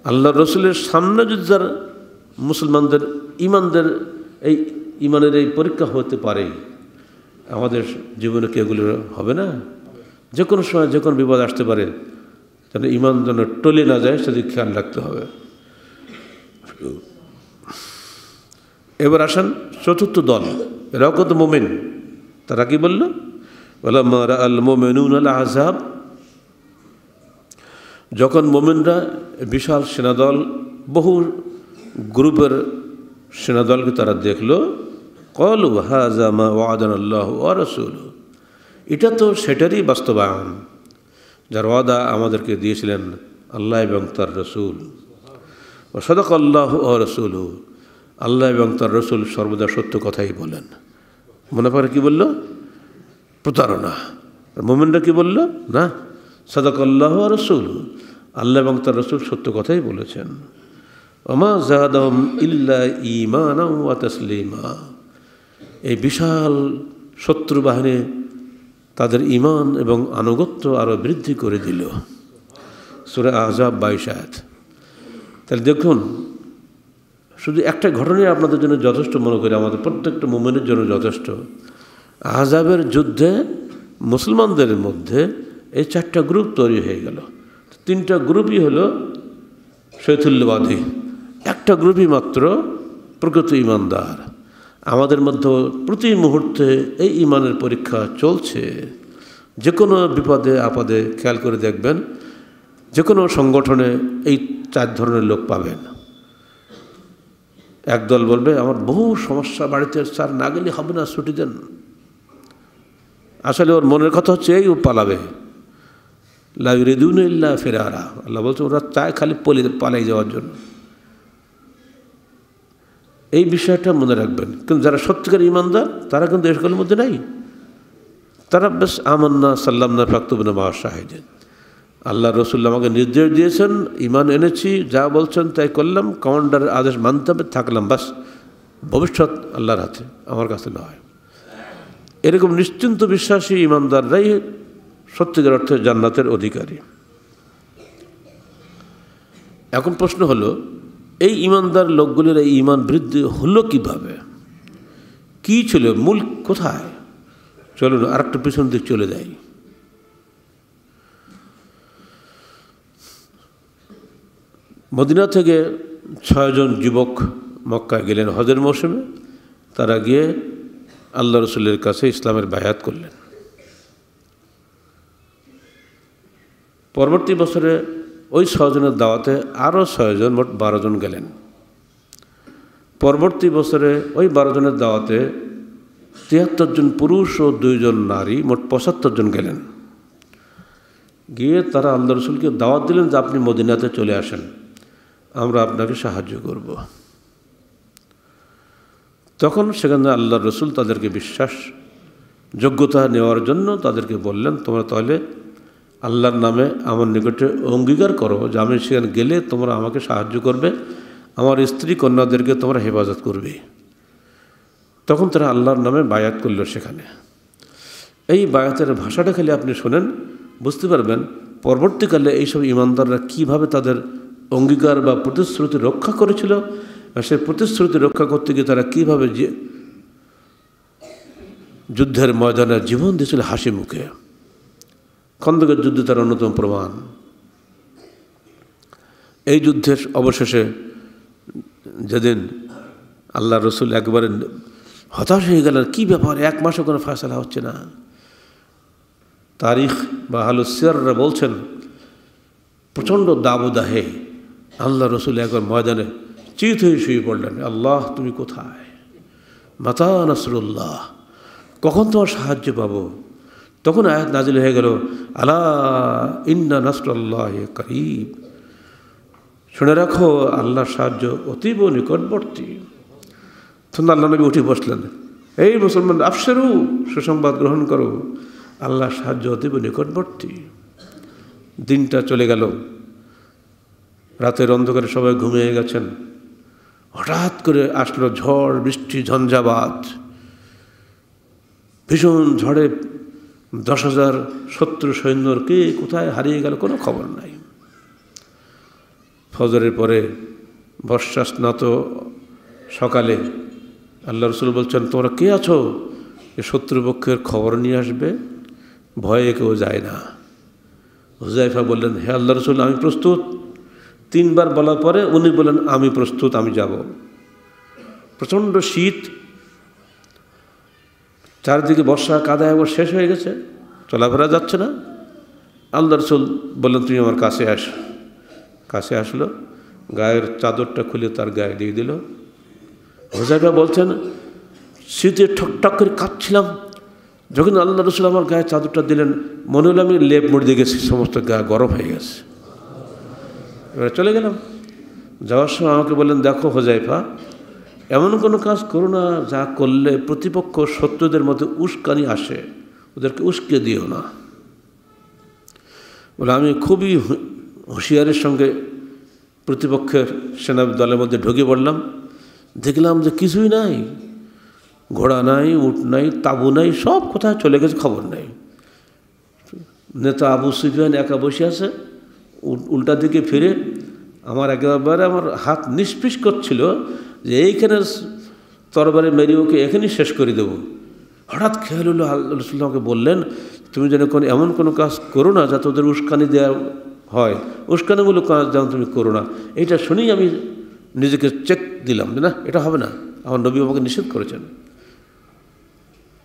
আল্লাহ রসুলের সামনে যদি তার মুসলমানদের ঈমানদের এই ঈমানের এই পরীক্ষা হতে পারে, আমাদের জীবনে কি এগুলো হবে না? যে কোনো সময় যে কোনো বিপদ আসতে পারে, যেন ঈমান যেন টলে না যায় সেদিকে খেয়াল রাখতে হবে। এবার আসেন চতুর্থ দল, এরাও কত মোমেন। তারা কি বলল? ওয়ালাম্মা রাআল মুমিনুনা আল আহজাব, যখন মোমেনরা বিশাল সেনাদল, বহু গ্রুপের সেনাদলকে তারা দেখলো, ক্বালু হাযা মা ওয়া'আদানাল্লাহু ওয়া রাসূলুহু, এটা তো সেটারই বাস্তবায়ন যার ওয়াদা আমাদেরকে দিয়েছিলেন আল্লাহ এবং তার রসুল। ওয়া সাদাকাল্লাহু ওয়া রাসূলুহু, আল্লাহ এবং তার রসুল সর্বদা সত্য কথাই বলেন। মনে পড়ে কি বলল? প্রতারণা। মুমিনরা কি বলল? না, সাদাকাল্লাহু ওয়া রাসূলুহু, আল্লাহ এবং তার রসুল সত্য কথাই বলেছেন। ওমা যাদাহুম ইল্লা ঈমানান ওয়া তাসলিমা, এই বিশাল শত্রু বাহিনী তাদের ঈমান এবং আনুগত্য আরও বৃদ্ধি করে দিল। সূরা আহজাব 22 আয়াত। তাহলে দেখুন, শুধু একটা ঘটনাই আপনাদের জন্য যথেষ্ট মনে করি, আমাদের প্রত্যেকটা মুমিনের জন্য যথেষ্ট। আহজাবের যুদ্ধে মুসলমানদের মধ্যে এই 4টা গ্রুপ তৈরি হয়ে গেল। 3টা গ্রুপই হলো শৈথুল্যবাদী, একটা গ্রুপই মাত্র প্রকৃত ঈমানদার। আমাদের মধ্যে প্রতি মুহূর্তে এই ঈমানের পরীক্ষা চলছে। যে কোনো বিপদে আপদে খেয়াল করে দেখবেন, যে কোনো সংগঠনে এই 4 ধরনের লোক পাবেন। একদল বলবে আমার বহু সমস্যা বাড়িতে, স্যার না গেলে হবে না, ছুটি দেন। আসলে ওর মনের কথা হচ্ছে এই ও পালাবে। লা ইউরিদুনা ইল্লা ফিরারা, আল্লাহ বলছে ওরা চায় খালি পালাই যাওয়ার জন্য। এই বিষয়টা মনে রাখবেন। কিন্তু যারা সত্যিকার ঈমানদার তারা কিন্তু এসবের মধ্যে নাই। তারা বেশ আমান্না সাল্লামনা ফাকতুবনা মা শাহিদিন, আল্লাহ রসুল আমাকে নির্দেশ দিয়েছেন, ঈমান এনেছি, যা বলছেন তাই করলাম, কমান্ডারের আদেশ মানতে হবে, থাকলাম, বাস, ভবিষ্যৎ আল্লাহর হাতে, আমার কাছে নয়। এরকম নিশ্চিন্ত বিশ্বাসী ঈমানদাররাই সত্যিকার অর্থে জান্নাতের অধিকারী। এখন প্রশ্ন হলো, এই ঈমানদার লোকগুলির এই ঈমান বৃদ্ধি হলো কিভাবে? কি ছিল মূল, কোথায়? চলুন আরেকটু পিছন দিক চলে যাই। মদিনা থেকে 6 জন যুবক মক্কায় গেলেন হজের মৌসুমে। তারা গিয়ে আল্লাহ রসুলের কাছে ইসলামের বায়াত করলেন। পরবর্তী বছরে ওই 6 জনের দাওয়াতে আরও 6 জন, মোট 12 জন গেলেন। পরবর্তী বছরে ওই 12 জনের দাওয়াতে 73 জন পুরুষ ও 2 জন নারী, মোট 75 জন গেলেন। গিয়ে তারা আল্লাহ রসুলকে দাওয়াত দিলেন যে আপনি মদিনাতে চলে আসেন, আমরা আপনাকে সাহায্য করব। তখন সেখানে আল্লাহ রসুল তাদেরকে বিশ্বাস যোগ্যতা নেওয়ার জন্য তাদেরকে বললেন, তোমরা তাহলে আল্লাহর নামে আমার নিকটে অঙ্গীকার করো যে আমি সেখানে গেলে তোমরা আমাকে সাহায্য করবে, আমার স্ত্রী কন্যাদেরকে তোমরা হেফাজত করবে। তখন তারা আল্লাহর নামে বায়াত করল সেখানে। এই বায়াতের ভাষাটা খালি আপনি শোনেন, বুঝতে পারবেন পরবর্তীকালে এইসব ঈমানদাররা কীভাবে তাদের অঙ্গীকার বা প্রতিশ্রুতি রক্ষা করেছিল, আর সেই প্রতিশ্রুতি রক্ষা করতে গিয়ে তারা কীভাবে যুদ্ধের ময়দানে জীবন দিয়েছিল হাসি মুখে। খন্দকের যুদ্ধ তার অন্যতম প্রমাণ। এই যুদ্ধের অবশেষে যেদিন আল্লাহ রসুল একবারে হতাশ হয়ে গেলেন, কী ব্যাপার, 1 মাসও কোনো ফয়সালা হচ্ছে না। তারিখ বা আহলুসসিয়াররা বলছেন প্রচণ্ড দাবদাহে আল্লাহ রসুল একবার ময়দানে চিত হয়ে শুয়ে পড়লেন, আল্লাহ তুমি কোথায়, মাতা নাসরুল্লাহ, কখন তোমার সাহায্য পাবো। তখন আয়াত নাজিল হয়ে গেল, আলা ইন্না নাসরুল্লাহি করিব, শুনে রাখো আল্লাহর সাহায্য অতীব নিকটবর্তী। তখন আল্লাহ নবী উঠে বসলেন, এই মুসলমান আফসেরু, সুসংবাদ গ্রহণ করো, আল্লাহর সাহায্য অতীব নিকটবর্তী। দিনটা চলে গেল, রাতের অন্ধকারে সবাই ঘুমিয়ে গেছেন। হঠাৎ করে আসলো ঝড় বৃষ্টি ঝঞ্ঝাবাত, ভীষণ ঝড়ে 10,000 শত্রু সৈন্যর কে কোথায় হারিয়ে গেল কোনো খবর নাই। ফজরের পরে বর্ষা স্নাত সকালে আল্লাহ রসুল বলছেন, তোমরা কে আছো, এ শত্রুপক্ষের খবর নিয়ে আসবে, ভয়ে কেউ যায় না। হুযায়ফা বললেন, হে আল্লাহ রসুল আমি প্রস্তুত। 3 বার বলার পরে উনি বললেন, আমি প্রস্তুত, আমি যাব। প্রচণ্ড শীত, চারিদিকে বর্ষা কাদা একবার শেষ হয়ে গেছে, চলাফেরা যাচ্ছে না। আল্লাহ রসুল বললেন, তুমি আমার কাছে আসো। কাছে আসলো, গায়ের চাদরটা খুলে তার গায়ে দিয়ে দিল। হুযায়ফা বলছেন, শীতে ঠকঠক করে কাঁপছিলাম, যখন আল্লাহ রসুল আমার গায়ে চাদরটা দিলেন মনে হলো আমি লেপ মুড়ে দিয়ে গেছি, সমস্ত গা গরম হয়ে গেছে। এবারে চলে গেলাম। যাওয়ার সময় আমাকে বললেন, দেখো হুযায়ফা, এমন কোনো কাজ করো না যা করলে প্রতিপক্ষ শত্রুদের মধ্যে উস্কানি আসে, ওদেরকে উস্কে দিও না। বলে আমি খুবই হুঁশিয়ারের সঙ্গে প্রতিপক্ষের সেনা দলের মধ্যে ঢুকে পড়লাম। দেখলাম যে কিছুই নাই, ঘোড়া নাই, উট নাই, তাঁবু নাই, সব কোথায় চলে গেছে খবর নাই। নেতা আবু সুফিয়ান একা বসে আছে, উল্টা দিকে ফিরে আমার একেবারে আমার হাত নিষ্পিস করছিল যে এইখানে তরবারে মেরে ওকে এখানেই শেষ করে দেবো। হঠাৎ খেয়াল হলো আল্লাহ রাসূল আমাকে বললেন, তুমি যেন এমন কোনো কাজ করো না যাতে ওদের উস্কানি দেওয়া হয়, উস্কানিমূলক কাজ যেন তুমি করো না। এইটা শুনেই আমি নিজেকে চেক দিলাম যে না, এটা হবে না, আমার নবী আমাকে নিষেধ করেছেন।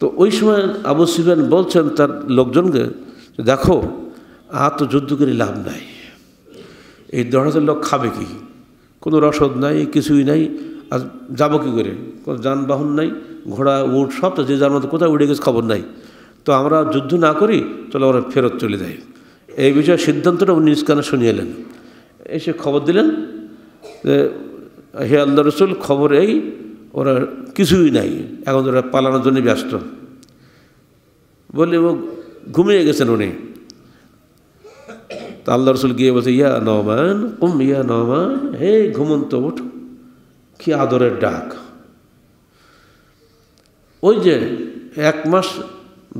তো ওই সময় আবু সুফিয়ান বলছেন তার লোকজনকে, দেখো আর তো যুদ্ধ করে লাভ নাই, এই 10,000 লোক খাবে কি, কোনো রসদ নাই, কিছুই নাই, আর যাবো কী করে, কোনো যানবাহন নাই, ঘোড়া উট সব তো যে যার মতো কোথায় উড়ে গেছে খবর নাই। তো আমরা যুদ্ধ না করি, চলো ওরা ফেরত চলে যায়। এই বিষয়ে সিদ্ধান্তটা উনি নিজ কানে শুনিয়ে এলেন, এসে খবর দিলেন যে হে আল্লাহ রসুল, খবর এই ওরা কিছুই নাই, এখন ওরা পালানোর জন্য ব্যস্ত। বলে ও ঘুমিয়ে গেছেন উনি। তা আল্লাহ রসুল গিয়ে বলছে, ইয়া নওমান কুম, ইয়া নওমান, হে ঘুমন্ত ওঠ। কি আদরের ডাক! ওই যে 1 মাস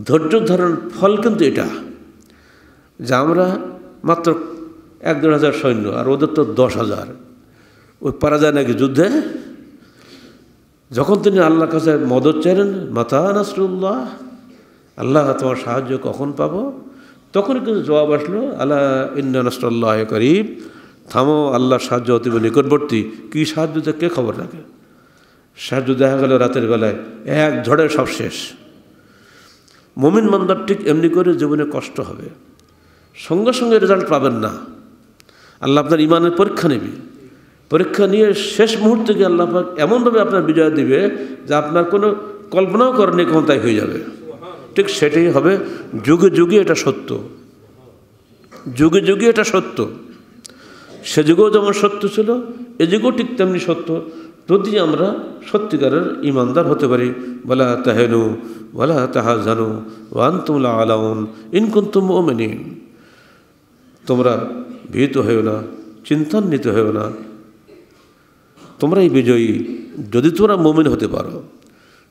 ধৈর্য ধারণ ফল কিন্তু এটা, যে আমরা মাত্র 1-1.5 হাজার সৈন্য আর ওদের তো 10,000, ওই পারা যায় নাকি যুদ্ধে? যখন তিনি আল্লাহর কাছে মদত চাইলেন, মাতা নাসরুল্লাহ, আল্লাহ তোমার সাহায্য কখন পাবো, তখন কিন্তু জবাব আসলো, আলা ইন্না নাসরুল্লাহি করিব, থামো, আল্লাহর সাহায্য অতীব নিকটবর্তী। কী সাহায্য, কে খবর রাখে? সাহায্য দেখা গেল রাতের বেলায়, এক ঝড়ে সব শেষ। মুমিন বান্দার ঠিক এমনি করে জীবনে কষ্ট হবে, সঙ্গে সঙ্গে রেজাল্ট পাবেন না। আল্লাহ আপনার ইমানের পরীক্ষা নেবে, পরীক্ষা নিয়ে শেষ মুহূর্তে গিয়ে আল্লাহ পাক এমনভাবে আপনার বিজয় দিবে যে আপনার কোনো কল্পনাও করেনি কখন তাই হয়ে যাবে। ঠিক সেটাই হবে, যুগে যুগে এটা সত্য, যুগে যুগে এটা সত্য। সে যুগেও যেমন সত্য ছিল, এ যুগেও ঠিক তেমনি সত্য, যদি আমরা সত্যিকারের ইমানদার হতে পারি। ওয়ালা তাহিনু ওয়ালা তাহজানু ওয়া আনতুমুল আ'লাউন ইন কুনতুম মুমিনিন। তোমরা ভীত হয়েও না, চিন্তান্বিত হয়েও না, তোমরাই বিজয়ী যদি তোমরা মুমিন হতে পারো।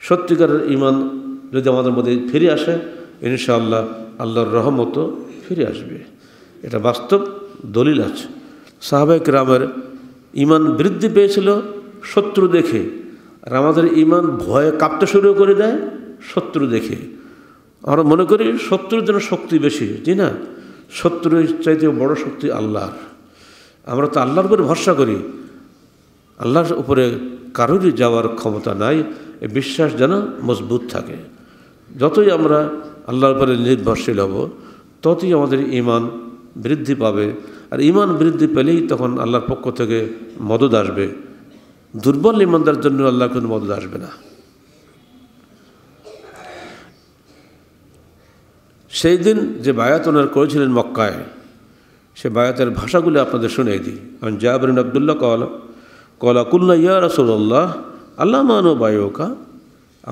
সত্যিকারের ইমান যদি আমাদের মধ্যে ফিরে আসে, ইনশাআল্লাহ আল্লাহর রহমতও ফিরে আসবে। এটা বাস্তব দলিল আছে। সাহাবায়ে কেরামের ঈমান বৃদ্ধি পেয়েছিল শত্রু দেখে, আর আমাদের ঈমান ভয়ে কাঁপতে শুরু করে দেয় শত্রু দেখে। আমরা মনে করি শত্রুর জন্য শক্তি বেশি, জি না, শত্রুর চাইতে বড় শক্তি আল্লাহর। আমরা তো আল্লাহর উপরে ভরসা করি, আল্লাহর উপরে কারোরই যাওয়ার ক্ষমতা নাই। এই বিশ্বাস যেন মজবুত থাকে। যতই আমরা আল্লাহর উপরে নির্ভরশীল হব, ততই আমাদের ঈমান বৃদ্ধি পাবে। আর ঈমান বৃদ্ধি পেলেই তখন আল্লাহর পক্ষ থেকে মদদ আসবে। দুর্বল ঈমানদার জন্য আল্লাহ কোনো মদদ আসবে না। সেই দিন যে বায়াত ওনার করেছিলেন মক্কায়, সে বায়াতের ভাষাগুলি আপনাদের শুনিয়ে দিই। আমি জাবের বিন আব্দুল্লাহ কলা কুল্লা ইয়া রাসূলুল্লাহ আল্লাহ মানো বায়ুকা,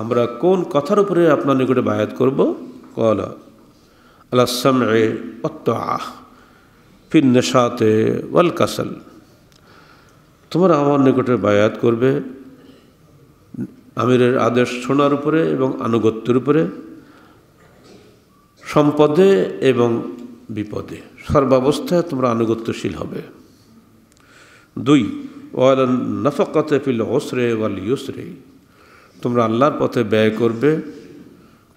আমরা কোন কথার উপরে আপনার নিকটে বায়াত করব? কলা আলা সামঈ ওয়াত তাআহ ফিন নাশাতে ওয়াল কাসাল, তোমরা আমার নিকটে বায়াত করবে আমিরের আদেশ শোনার উপরে এবং আনুগত্যের উপরে, সম্পদে এবং বিপদে, সর্বাবস্থায় তোমরা আনুগত্যশীল হবে। 2 ওয়ালা নাফাকাতে ফিল উসরে ওয়াল ইউসরে, তোমরা আল্লাহর পথে ব্যয় করবে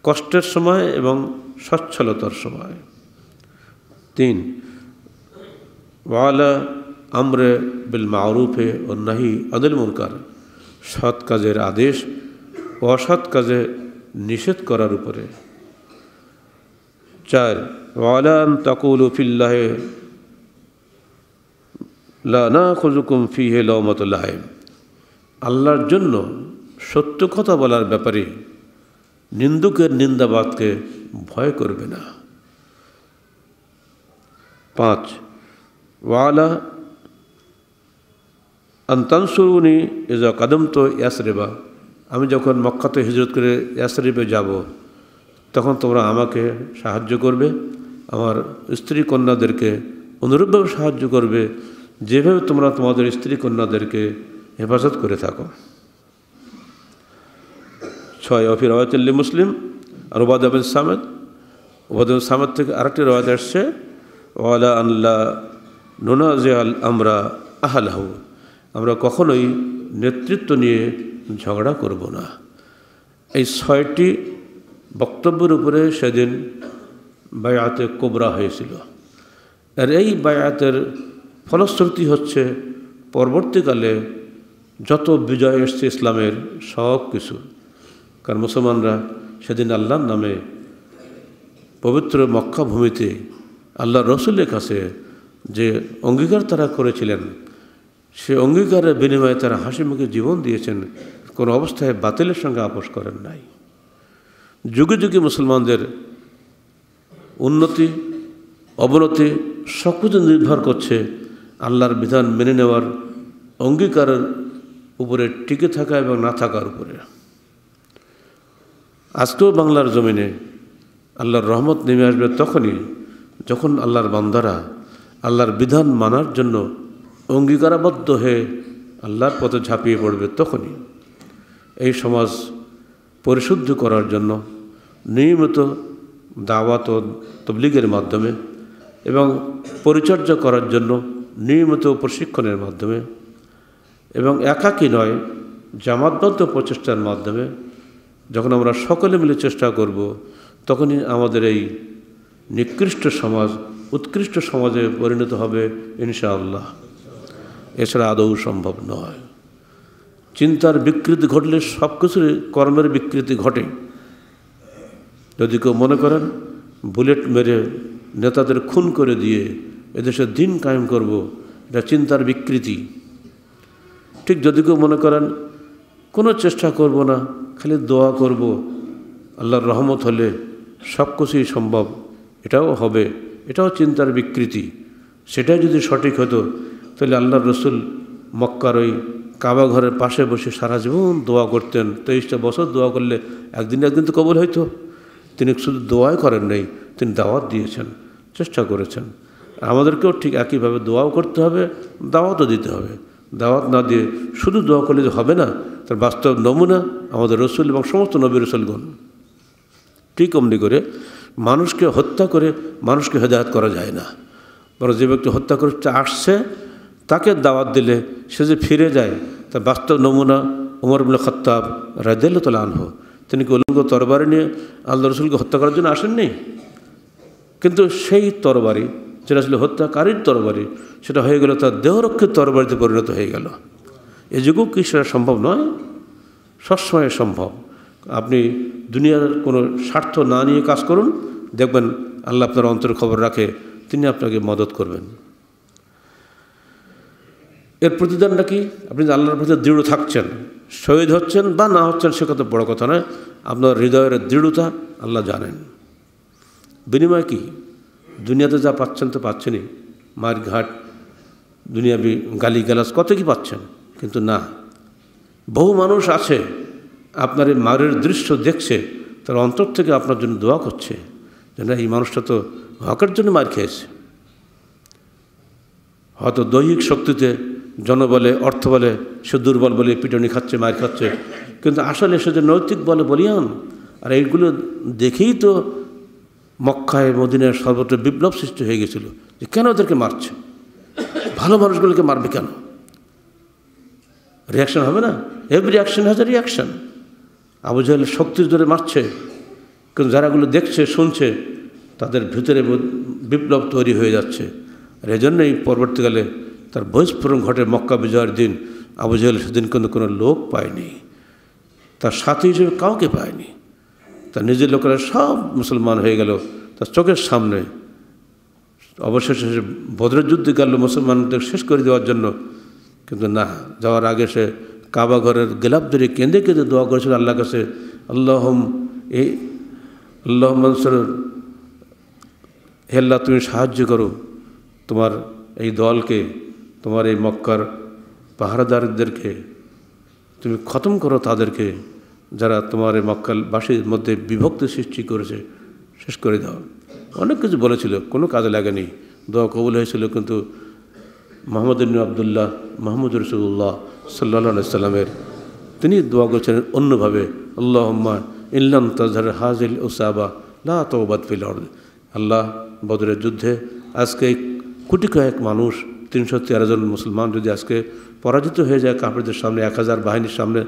কষ্টের সময় এবং সচ্ছলতার সময়। 3 ওয়ালা আমরে বিল মারুফে ও নাহি আনিল মুনকার, সৎ কাজের আদেশ ও অসৎ কাজে নিষেধ করার উপরে। 4 ওয়ালা আন তাকুলু ফিল্লাহি লা নাখুযুকুম ফিহি লাওমাতুল লাইম, আল্লাহর জন্য সত্য কথা বলার ব্যাপারে নিন্দুকের নিন্দাবাদকে ভয় করবে না। 5 ওয়ালা আন তানসুরুনি ইযা কাদামতু ইয়াসরিবা, আমি যখন মক্কাতে হিজরত করে ইয়াসরিবে যাব, তখন তোমরা আমাকে সাহায্য করবে, আমার স্ত্রী কন্যাদেরকে অনুরূপভাবে সাহায্য করবে যেভাবে তোমরা তোমাদের স্ত্রী কন্যাদেরকে হেফাজত করে থাকো। 6 ওয়া ফি রাওয়ায়াতিল মুসলিম আর উবাদা বিন সামাদ থেকে আরেকটি রাওয়ায়াত আসছে ওয়ালা আল্লাহ নুনাজিআল আমরা আহলাহু, আমরা কখনোই নেতৃত্ব নিয়ে ঝগড়া করব না। এই 6টি বক্তব্যের উপরে সেদিন বায়াতে কুবরা হয়েছিল। আর এই বায়াতের ফলশ্রুতি হচ্ছে পরবর্তীকালে যত বিজয় এসছে ইসলামের সব কিছু, কারণ মুসলমানরা সেদিন আল্লাহর নামে পবিত্র মক্কা ভূমিতে আল্লাহ রসুলের কাছে যে অঙ্গীকার তারা করেছিলেন, সে অঙ্গীকারের বিনিময়ে তারা হাসি মুখে জীবন দিয়েছেন, কোনো অবস্থায় বাতিলের সঙ্গে আপোষ করেন নাই। যুগে যুগে মুসলমানদের উন্নতি অবনতি সব কিছু নির্ভর করছে আল্লাহর বিধান মেনে নেওয়ার অঙ্গীকারের উপরে টিকে থাকা এবং না থাকার উপরে। আজকেও বাংলার জমিনে আল্লাহর রহমত নেমে আসবে তখনই যখন আল্লাহর বান্দারা আল্লাহর বিধান মানার জন্য অঙ্গীকারাবদ্ধ হয়ে আল্লাহর পথে ঝাঁপিয়ে পড়বে। তখনই এই সমাজ পরিশুদ্ধ করার জন্য নিয়মিত দাওয়াত ও তাবলীগের মাধ্যমে এবং পরিচর্যা করার জন্য নিয়মিত প্রশিক্ষণের মাধ্যমে এবং একাকী নয় জামাতবদ্ধ প্রচেষ্টার মাধ্যমে যখন আমরা সকলে মিলে চেষ্টা করব, তখনই আমাদের এই নিকৃষ্ট সমাজ উৎকৃষ্ট সমাজে পরিণত হবে ইনশাআল্লাহ। এছাড়া আদৌ সম্ভব নয়। চিন্তার বিকৃতি ঘটলে সব কিছুর কর্মের বিকৃতি ঘটে। যদি কেউ মনে করেন বুলেট মেরে নেতাদের খুন করে দিয়ে এদেশে দিন কায়েম করব, এটা চিন্তার বিকৃতি। ঠিক যদি কেউ মনে করেন কোনো চেষ্টা করব না, খালি দোয়া করব, আল্লাহর রহমত হলে সব কিছুই সম্ভব, এটাও হবে, এটাও চিন্তার বিকৃতি। সেটাই যদি সঠিক হতো তাহলে আল্লাহর রসুল মক্কার ওই কাবা ঘরের পাশে বসে সারা জীবন দোয়া করতেন। 23টা বছর দোয়া করলে একদিন একদিন তো কবুল হইতো। তিনি শুধু দোয়াই করেন নাই, তিনি দাওয়াত দিয়েছেন, চেষ্টা করেছেন। আমাদেরকেও ঠিক একইভাবে দোয়াও করতে হবে, দাওয়াতও দিতে হবে। দাওয়াত না দিয়ে শুধু দোয়া করলে হবে না, তার বাস্তব নমুনা আমাদের রসুল এবং সমস্ত নবী রসুলগণ। ঠিক অমনি করে মানুষকে হত্যা করে মানুষকে হেদায়েত করা যায় না। বরং যে ব্যক্তি হত্যা করতে আসছে তাকে দাওয়াত দিলে সে যে ফিরে যায়, তার বাস্তব নমুনা ওমর ইবনে খাত্তাব রাদিয়াল্লাহু তাআলা আনহু। তিনি কি উলঙ্গ তরবারি নিয়ে আল্লাহ রসুলকে হত্যা করার জন্য আসেননি? কিন্তু সেই তরবারি যেটা ছিল হত্যাকারীর তরবারি, সেটা হয়ে গেল তার দেহরক্ষীর তরবারিতে পরিণত হয়ে গেল। এ যুগেও কি সেটা সম্ভব নয়? সবসময় সম্ভব। আপনি দুনিয়ার কোনো স্বার্থ না নিয়ে কাজ করুন, দেখবেন আল্লাহ আপনার অন্তরের খবর রাখে, তিনি আপনাকে মদত করবেন। এর প্রতিদানটা কি? আপনি আল্লাহর প্রতি দৃঢ় থাকছেন, শহীদ হচ্ছেন বা না হচ্ছেন সে কথা বড় কথা নয়, আপনার হৃদয়ের দৃঢ়তা আল্লাহ জানেন। বিনিময় কি? দুনিয়াতে যা পাচ্ছেন তো পাচ্ছেনই, মার ঘাট, দুনিয়াবি গালি গালাজ কত কি পাচ্ছেন, কিন্তু না, বহু মানুষ আছে আপনার এই মারের দৃশ্য দেখছে, তার অন্তর থেকে আপনার জন্য দোয়া করছে যে না, এই মানুষটা তো হকের জন্য মার খেয়েছে। হয়তো দৈহিক শক্তিতে, জনবলে, অর্থ বলে সে দুর্বল বলে পিটনি খাচ্ছে, মার খাচ্ছে, কিন্তু আসলে সে যে নৈতিক বলে বলিয়ান। আর এইগুলো দেখেই তো মক্কায় মদিনায় সর্বত্র বিপ্লব সৃষ্টি হয়ে গেছিল যে কেন ওদেরকে মারছে, ভালো মানুষগুলোকে মারবে কেন? রিয়াকশন হবে না? Every action has a reaction. Abu জাহেল শক্তির জোরে মারছে, কিন্তু যারা এগুলো দেখছে শুনছে তাদের ভিতরে বিপ্লব তৈরি হয়ে যাচ্ছে। আর এজন্যই পরবর্তীকালে তার বহিষ্করণ ঘটে মক্কা বিজয়ের দিন। আবু জাহেল সেদিন কিন্তু কোনো লোক পায়নি, তার সাথী হিসেবে কাউকে পায়নি। তার নিজের লোকেরা সব মুসলমান হয়ে গেল তার চোখের সামনে। অবশেষে সে বদরের যুদ্ধে গেল মুসলমানদের শেষ করে দেওয়ার জন্য, কিন্তু না, যাওয়ার আগে সে কাবা ঘরের গেলাপ ধরে কেঁদে কেঁদে দোয়া করেছিল আল্লাহর কাছে, আল্লাহ মনসুর, হে আল্লাহ তুমি সাহায্য করো তোমার এই দলকে, তোমার এই মক্কার পাহারাদারদেরকে তুমি খতম করো, তাদেরকে যারা তোমার এই মক্কাবাসীর মধ্যে বিভক্তি সৃষ্টি করেছে শেষ করে দাও। অনেক কিছু বলেছিল, কোনো কাজে লাগেনি, দোয়া কবুল হয়েছিল। কিন্তু মোহাম্মদ ইবনে আবদুল্লাহ মুহাম্মদ রাসূলুল্লাহ সাল্লাল্লাহু আলাইহি সাল্লামের তিনি দোয়া করেছেন অন্যভাবে, আল্লাহুম্মা ইল্লাম তাজহার হাজিল উসাবা লা তাওবাত ফিল আরদ। আল্লাহ, বদরের যুদ্ধে আজকে কোটি কয়েক মানুষ, 313 জন মুসলমান যদি আজকে পরাজিত হয়ে যায় কাফেরদের সামনে, 1000 বাহিনীর সামনে,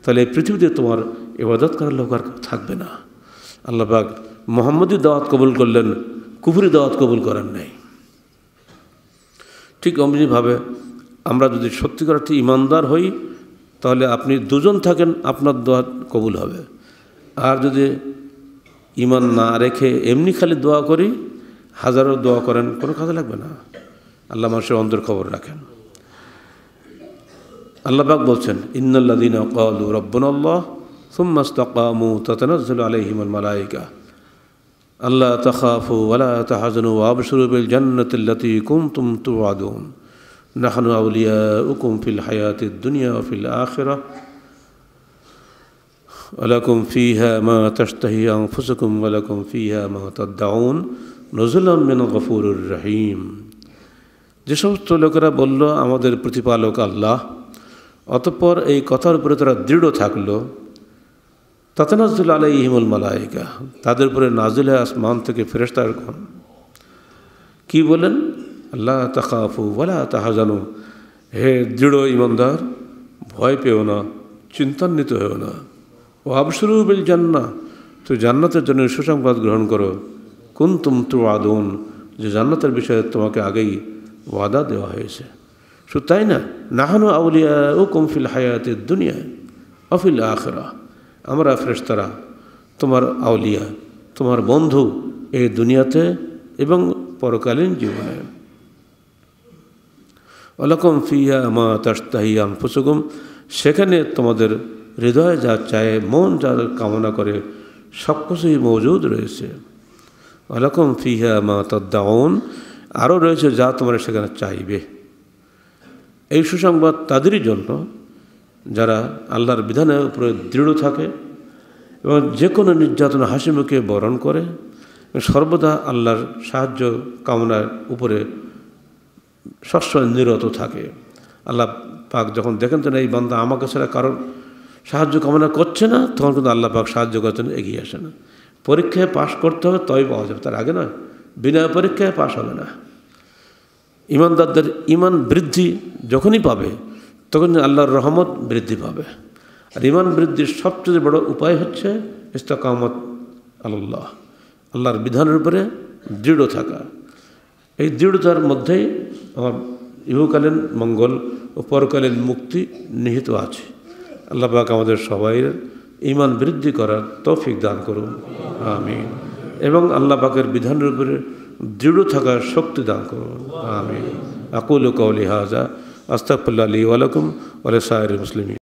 তাহলে এই পৃথিবীতে তোমার ইবাদত করার লোক আর থাকবে না। আল্লাহ পাক মুহাম্মদী দাওয়াত কবুল করলেন, কুফরি দাওয়াত কবুল করেন নাই। ঠিক অমনিভাবে আমরা যদি সত্যিকার অর্থে ইমানদার হই, তাহলে আপনি দুজন থাকেন, আপনার দোয়া কবুল হবে। আর যদি ইমান না রেখে এমনি খালি দোয়া করি, হাজারো দোয়া করেন, কোনো কাজে লাগবে না। আল্লাহ মানুষের অন্তর খবর রাখেন। আল্লাহ পাক বলছেন, ইন্নাল্লাযীনা ক্বালু রাব্বুনাল্লাহ সুম্মা ইসতাকামু তাতানাজ্জালু আলাইহিমুল মালায়েকা আল্লা তাখাফু ওয়া লা তাহজানু ওয়া আবশিরু বিল জান্নাতিল্লাতী কুনতুম তুআদুন নাহনু আউলিয়াউকুম ফিল হায়াতিদ দুনিয়া ওয়া ফিল আখিরাহ ওয়া লাকুম ফীহা মা তাশতাহি আনফুসুকুম ওয়া লাকুম ফীহা মা তাদউন নুজুলাম মিন গফুরির রহিম। যে সমস্ত লোকেরা বলল আমাদের প্রতিপালক আল্লাহ, অতঃপর এই কথার উপরে তারা দৃঢ় থাকলো, তাতানাজ্জালু আলাইহিমুল মালায়েকা, তাদের উপরে নাজিল হয় আসমান থেকে ফেরেশতাগণ। কি বলেন? আল্লাহ তাখাফু ওয়ালা তাহজানু, হে দৃঢ় ইমানদার, ভয় পেও না, চিন্তান্বিত হও না। ও আবশিরু বিল জান্নাহ, তো জান্নাতের জন্য সুসংবাদ গ্রহণ করো। কুনতুম তুআদুন, যে জান্নাতের বিষয়ে তোমাকে আগেই ওয়াদা দেওয়া হয়েছে। শুধু তাই না, নাহনু আউলিয়াউকুম ফিল হায়াতিদ দুনিয়া ওয়া ফিল আখিরাহ, আমরা ফেরেশতারা তোমার আউলিয়া, তোমার বন্ধু এই দুনিয়াতে এবং পরকালীন জীবনে। ওয়ালাকুম ফিহা মা তাশতাহি আনফুসুকুম, সেখানে তোমাদের হৃদয় যা চায়, মন যা কামনা করে, সব কিছুই মজুদ রয়েছে। ওয়ালাকুম ফিহা মা তাদউন, আরও রয়েছে যা তোমরা সেখানে চাইবে। এই সুসংবাদ তাদেরই জন্য যারা আল্লাহর বিধানের উপরে দৃঢ় থাকে এবং যে কোনো নির্যাতন হাসিমুখে বরণ করে, সর্বদা আল্লাহর সাহায্য কামনার উপরে সবসময় নিরত থাকে। আল্লাহ পাক যখন দেখেন তো না এই বান্দা আমাকে ছাড়া কারণ সাহায্য কামনা করছে না, তখন কিন্তু আল্লাহ পাক সাহায্য করার জন্য এগিয়ে আসে না। পরীক্ষায় পাশ করতে হবে তবেই পাওয়া যাবে, তার আগে নয়। বিনা পরীক্ষায় পাশ হবে না। ইমানদারদের ইমান বৃদ্ধি যখনই পাবে তখন আল্লাহর রহমত বৃদ্ধি পাবে। আর ইমান বৃদ্ধির সবচেয়ে বড় উপায় হচ্ছে ইস্তিকামত আল্লাহ, আল্লাহর বিধানের উপরে দৃঢ় থাকা। এই দৃঢ়তার মধ্যেই আমার ইহকালীন মঙ্গল ও পরকালীন মুক্তি নিহিত আছে। আল্লাহ পাক আমাদের সবাইয়ের ঈমান বৃদ্ধি করার তৌফিক দান করুন, আমিন। এবং আল্লাহ পাকের বিধানের উপরে দৃঢ় থাকার শক্তি দান করুন, আমিন। আকুলু কওলি হাযা আস্তাগফিরুল্লাহ লি ওয়া লাকুম ওয়া লিসাইরিল মুসলিমিন।